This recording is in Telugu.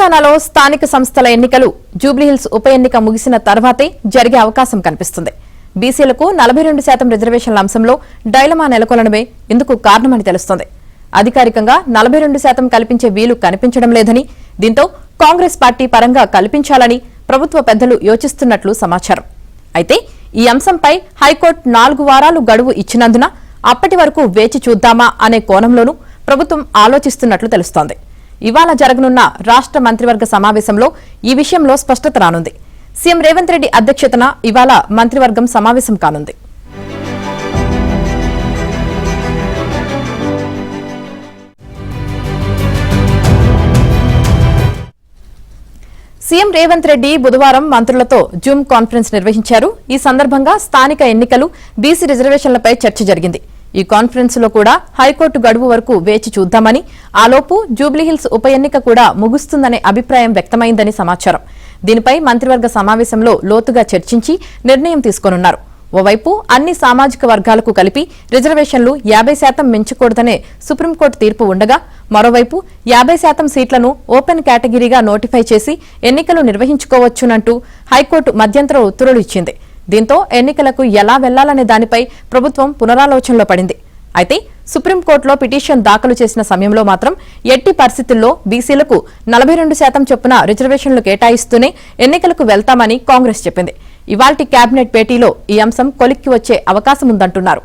తెలంగాణలో స్థానిక సంస్థల ఎన్నికలు జూబ్లీహిల్స్ ఉప ఎన్నిక ముగిసిన తర్వాతే జరిగే అవకాశం కనిపిస్తుంది. బీసీలకు 42% రిజర్వేషన్ల అంశంలో డైలమా నెలకొనడమే ఇందుకు కారణమని తెలుస్తోంది. అధికారికంగా 42% కల్పించే వీలు కనిపించడం లేదని, దీంతో కాంగ్రెస్ పార్టీ పరంగా కల్పించాలని ప్రభుత్వ పెద్దలు యోచిస్తున్నట్లు సమాచారం. అయితే ఈ అంశంపై హైకోర్టు 4 వారాలు గడువు ఇచ్చినందున అప్పటి వరకు వేచి చూద్దామా అనే కోణంలోనూ ప్రభుత్వం ఆలోచిస్తున్నట్లు తెలుస్తోంది. ఇవాళ జరగనున్న రాష్ట్ర మంత్రివర్గ సమావేశంలో ఈ విషయంలో స్పష్టత రానుంది. సీఎం రేవంత్ రెడ్డి అధ్యక్షతన ఇవాళ మంత్రివర్గం సమావేశం కానుంది. సీఎం రేవంత్ రెడ్డి బుధవారం మంత్రులతో జూమ్ కాన్ఫరెన్స్ నిర్వహించారు. ఈ సందర్భంగా స్థానిక ఎన్నికలు, బీసీ రిజర్వేషన్లపై చర్చ జరిగింది. ఈ కాన్ఫరెన్స్ లో కూడా హైకోర్టు గడువు వరకు వేచి చూద్దామని, ఆలోపు జూబ్లీహిల్స్ ఉప ఎన్నిక కూడా ముగుస్తుందనే అభిప్రాయం వ్యక్తమైందని సమాచారం. దీనిపై మంత్రివర్గ సమావేశంలో లోతుగా చర్చించి నిర్ణయం తీసుకోనున్నారు. ఓవైపు అన్ని సామాజిక వర్గాలకు కలిపి రిజర్వేషన్లు 50% మించకూడదనే సుప్రీంకోర్టు తీర్పు ఉండగా, మరోవైపు 50% సీట్లను ఓపెన్ కేటగిరీగా నోటిఫై చేసి ఎన్నికలు నిర్వహించుకోవచ్చునంటూ హైకోర్టు మధ్యంతర ఉత్తర్వులు ఇచ్చింది. దీంతో ఎన్నికలకు ఎలా వెళ్లాలనే దానిపై ప్రభుత్వం పునరాలోచనలో పడింది. అయితే సుప్రీంకోర్టులో పిటిషన్ దాఖలు చేసిన సమయంలో మాత్రం ఎట్టి పరిస్థితుల్లో బీసీలకు 42% చొప్పున రిజర్వేషన్లు కేటాయిస్తూనే ఎన్నికలకు వెళ్తామని కాంగ్రెస్ చెప్పింది. ఇవాల్టి కేబినెట్ భేటీలో ఈ అంశం కొలిక్కి వచ్చే అవకాశముందంటున్నారు.